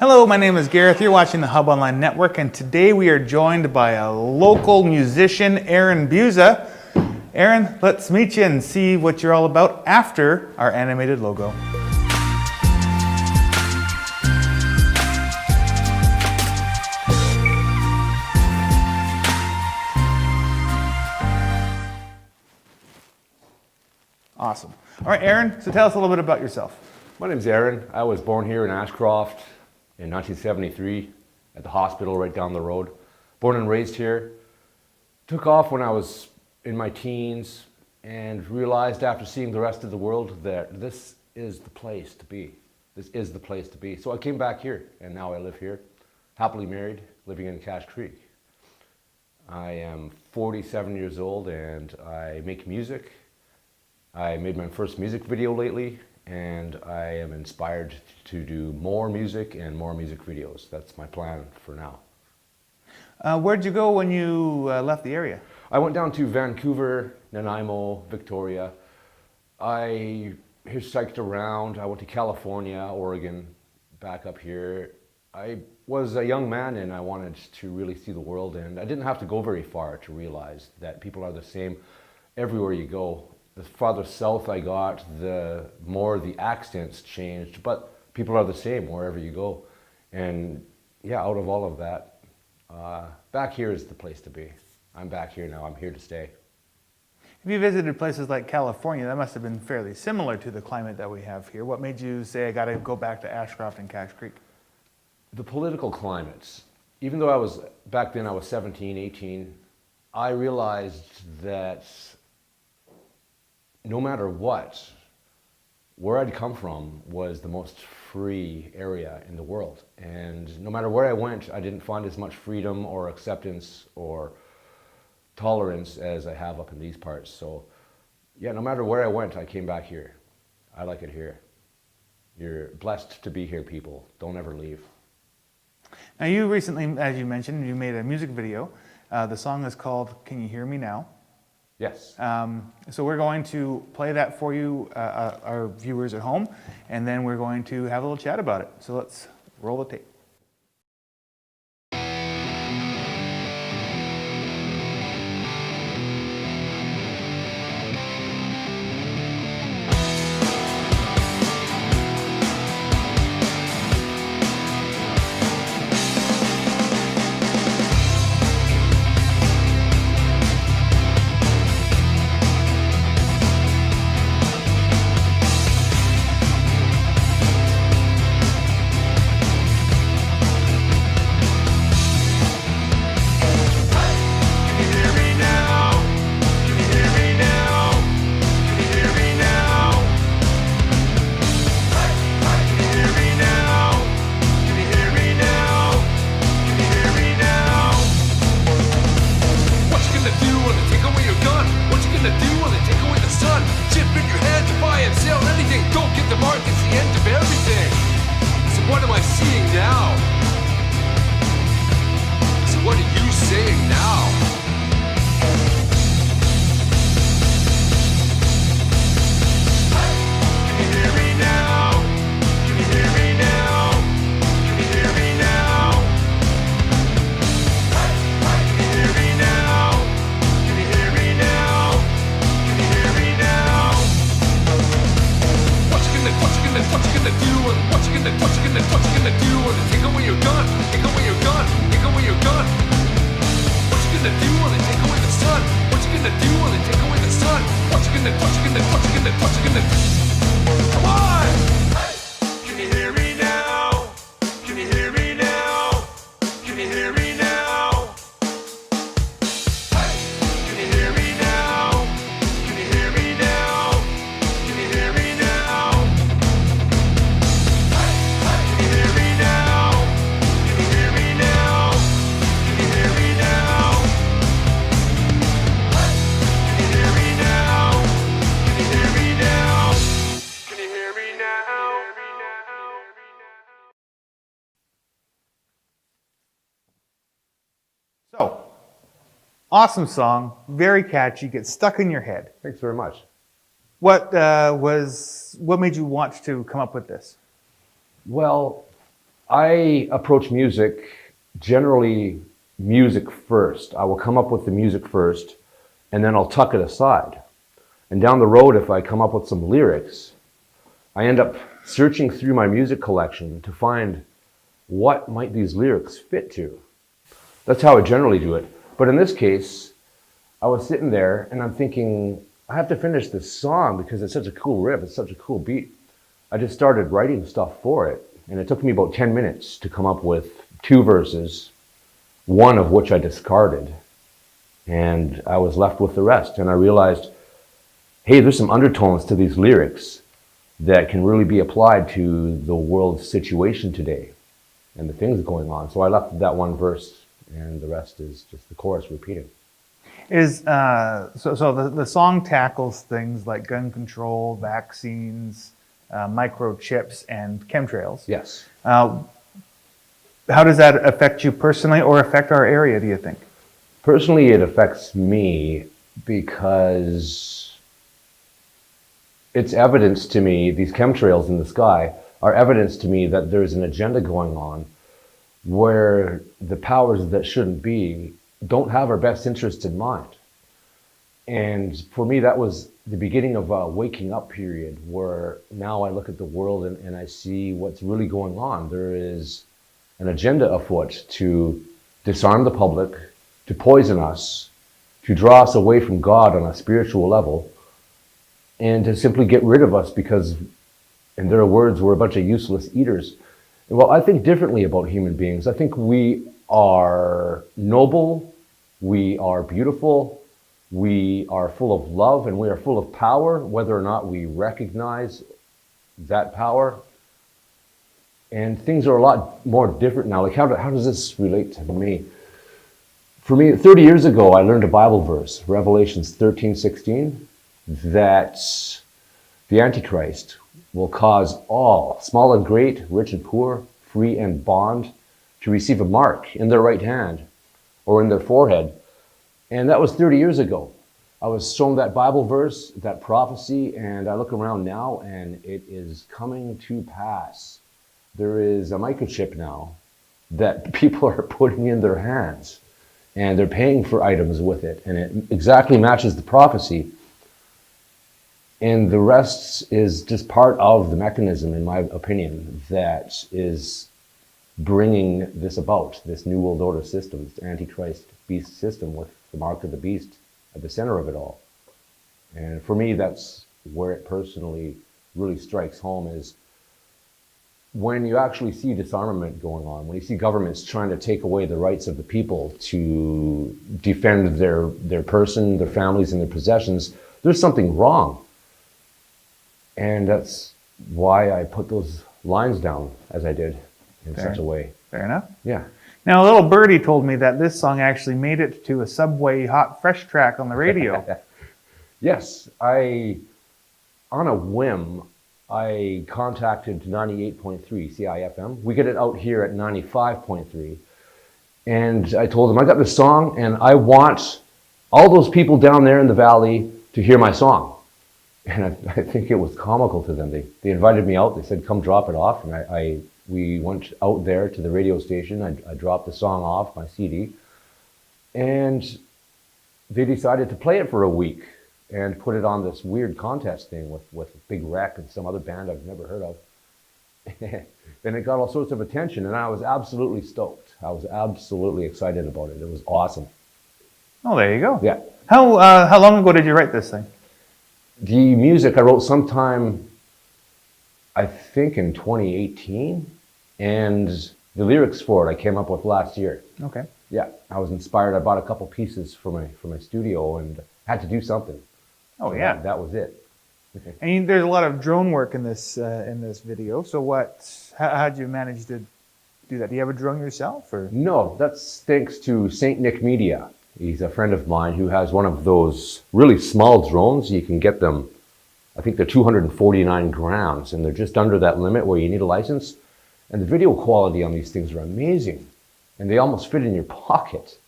Hello, my name is Gareth. You're watching the Hub Online Network, and today we are joined by a local musician, Aaron Bewza. Aaron, let's meet you and see what you're all about after our animated logo. Awesome. All right, Aaron, so tell us a little bit about yourself. My name's Aaron. I was born here in Ashcroft in 1973 at the hospital right down the road. Born and raised here. Took off when I was in my teens and realized after seeing the rest of the world that this is the place to be. This is the place to be. So I came back here and now I live here, happily married, living in Cache Creek. I am 47 years old and I make music. I made my first music video lately, and I am inspired to do more music and more music videos. That's my plan for now. Where'd you go when you left the area? I went down to Vancouver, Nanaimo, Victoria. I hitchhiked around. I went to California, Oregon, back up here. I was a young man and I wanted to really see the world, and I didn't have to go very far to realize that people are the same everywhere you go. The farther south I got, the more the accents changed, but people are the same wherever you go. And yeah, out of all of that, back here is the place to be. I'm back here now, I'm here to stay. If you visited places like California, that must have been fairly similar to the climate that we have here. What made you say, I gotta go back to Ashcroft and Cache Creek? The political climates. Even though back then I was 17, 18, I realized that no matter what, where I'd come from was the most free area in the world. And no matter where I went, I didn't find as much freedom or acceptance or tolerance as I have up in these parts. So yeah, no matter where I went, I came back here. I like it here. You're blessed to be here, people. Don't ever leave. Now you recently, as you mentioned, you made a music video. The song is called Can You Hear Me Now? Yes. So we're going to play that for you, our viewers at home, and then we're going to have a little chat about it. So let's roll the tape. So, awesome song, very catchy, gets stuck in your head. Thanks very much. What made you want to come up with this? Well, I approach music generally music first. I will come up with the music first, and then I'll tuck it aside. And down the road, if I come up with some lyrics, I end up searching through my music collection to find what might these lyrics fit to. That's how I generally do it. But in this case, I was sitting there and I'm thinking, I have to finish this song because it's such a cool riff, it's such a cool beat. I just started writing stuff for it, and it took me about 10 minutes to come up with 2 verses, one of which I discarded, and I was left with the rest. And I realized, hey, there's some undertones to these lyrics that can really be applied to the world's situation today and the things going on. So I left that one verse, and the rest is just the chorus repeating. So the song tackles things like gun control, vaccines, microchips, and chemtrails. Yes. How does that affect you personally or affect our area, do you think? Personally, it affects me because it's evidence to me, these chemtrails in the sky are evidence to me that there's an agenda going on where the powers that shouldn't be don't have our best interests in mind. And for me, that was the beginning of a waking up period where now I look at the world and I see what's really going on. There is an agenda afoot to disarm the public, to poison us, to draw us away from God on a spiritual level, and to simply get rid of us because, in their words, we're a bunch of useless eaters. Well, I think differently about human beings. I think we are noble, we are beautiful, we are full of love, and we are full of power, whether or not we recognize that power. And things are a lot more different now. Like, how does this relate to me? For me, 30 years ago, I learned a Bible verse, Revelations 13:16, that the Antichrist will cause all, small and great, rich and poor, free and bond, to receive a mark in their right hand or in their forehead. And that was 30 years ago. I was shown that Bible verse, that prophecy, and I look around now and it is coming to pass. There is a microchip now that people are putting in their hands, and they're paying for items with it, and it exactly matches the prophecy. And the rest is just part of the mechanism, in my opinion, that is bringing this about, this New World Order system, this Antichrist beast system with the mark of the beast at the center of it all. And for me, that's where it personally really strikes home, is when you actually see disarmament going on, when you see governments trying to take away the rights of the people to defend their person, their families, and their possessions, there's something wrong. And that's why I put those lines down as I did in such a way. Fair enough. Yeah. Now, a little birdie told me that this song actually made it to a Subway Hot Fresh track on the radio. Yes, on a whim, I contacted 98.3 CIFM. We get it out here at 95.3. And I told them, I got this song and I want all those people down there in the valley to hear my song. And I think it was comical to them. They invited me out. They said, come drop it off. And we went out there to the radio station. I dropped the song off, my CD. And they decided to play it for a week and put it on this weird contest thing with Big Wreck and some other band I've never heard of. And it got all sorts of attention, and I was absolutely stoked. I was absolutely excited about it. It was awesome. Oh, there you go. Yeah. How long ago did you write this thing? The music I wrote sometime, I think in 2018, and the lyrics for it I came up with last year. Okay. Yeah, I was inspired. I bought a couple pieces for my studio and had to do something. Oh, So yeah. that was it. And there's a lot of drone work in this video. So how'd you manage to do that? Do you have a drone yourself, or? No, that's thanks to St. Nick Media. He's a friend of mine who has one of those really small drones. You can get them, I think they're 249 grams, and they're just under that limit where you need a license. And the video quality on these things are amazing, and they almost fit in your pocket.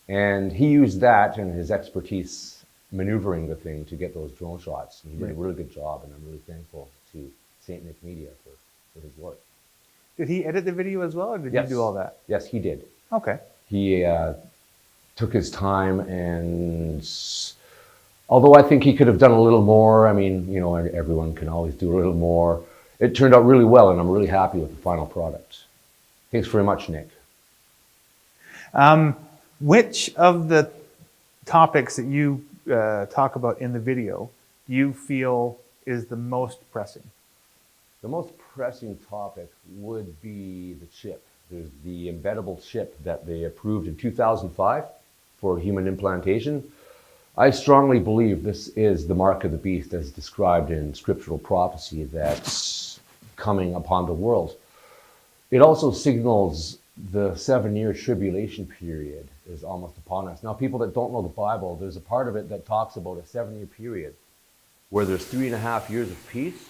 And he used that and his expertise maneuvering the thing to get those drone shots. And he did a really good job, and I'm really thankful to St. Nick Media for his work. Did he edit the video as well, or did Yes. you do all that? Yes, he did. Okay. He took his time, and although I think he could have done a little more, I mean, you know, everyone can always do a little more. It turned out really well, and I'm really happy with the final product. Thanks very much, Nick. Which of the topics that you talk about in the video do you feel is the most pressing? The most pressing topic would be the chip. There's the embeddable chip that they approved in 2005 for human implantation. I strongly believe this is the mark of the beast as described in scriptural prophecy that's coming upon the world. It also signals the 7-year tribulation period is almost upon us. Now, people that don't know the Bible, there's a part of it that talks about a 7-year period where there's 3.5 years of peace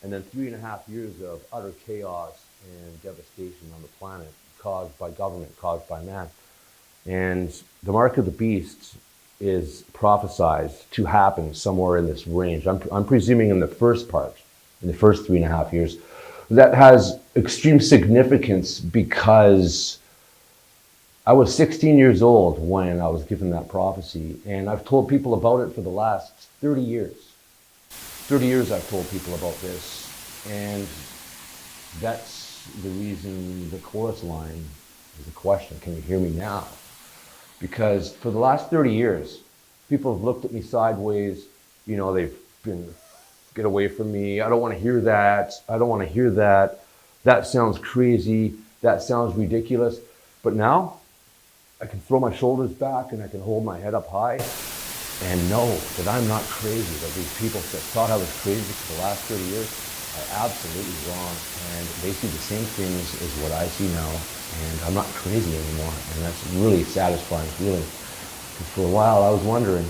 and then 3.5 years of utter chaos and devastation on the planet caused by government, caused by man. And the mark of the beast is prophesied to happen somewhere in this range. I'm presuming in the first part, in the first 3.5 years. That has extreme significance because I was 16 years old when I was given that prophecy, and I've told people about it for the last 30 years. 30 years I've told people about this, and that's the reason the chorus line is a question, can you hear me now? Because for the last 30 years, people have looked at me sideways, you know, they've been, get away from me, I don't want to hear that, I don't want to hear that, that sounds crazy, that sounds ridiculous. But now, I can throw my shoulders back and I can hold my head up high and know that I'm not crazy, that these people that thought I was crazy for the last 30 years are absolutely wrong, and they see the same things as what I see now, and I'm not crazy anymore, and that's a really satisfying feeling. Because for a while I was wondering,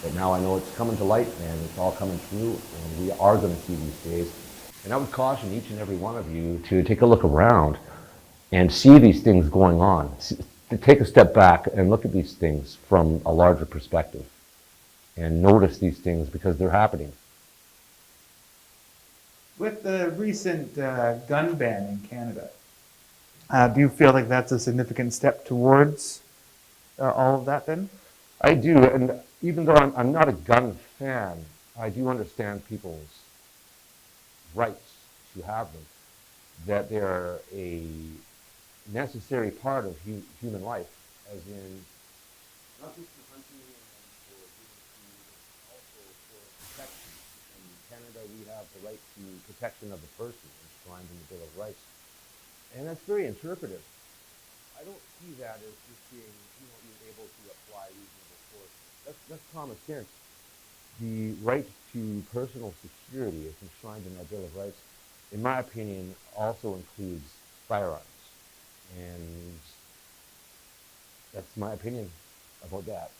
but now I know it's coming to light and it's all coming true, and we are going to see these days. And I would caution each and every one of you to take a look around and see these things going on. To take a step back and look at these things from a larger perspective and notice these things because they're happening. With the recent gun ban in Canada, do you feel like that's a significant step towards all of that then? I do, and even though I'm not a gun fan, I do understand people's rights to have them, that they're a necessary part of human life, as in not just for hunting and for human food, but also for protection. In Canada, we have the right to protection of the person enshrined in the Bill of Rights, and that's very interpretive. I don't see that as just being, you know, you're able to apply reasonable force. That's common sense. The right to personal security is enshrined in our Bill of Rights, in my opinion, also includes firearms. And that's my opinion about that.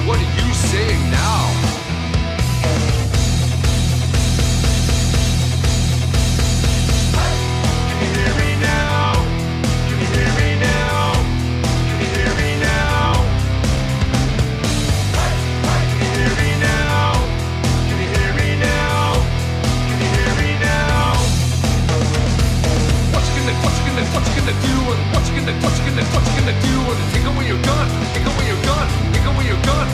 what are you saying now? Can you hear me now? Can you hear me now? Can you hear me now? Can you hear me now? Can you hear me now? Can you hear me now? What you gonna do? What you gonna do? When they take away your gun, take away your gun, take away your gun.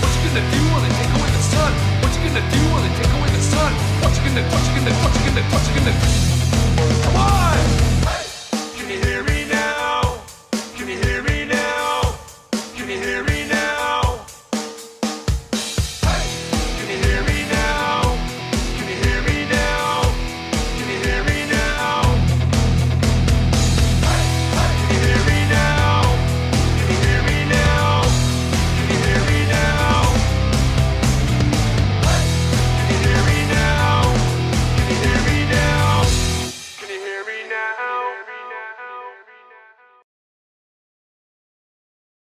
What you gonna do when they take away the sun? What you gonna do when they take away the sun? What you gonna? Come on!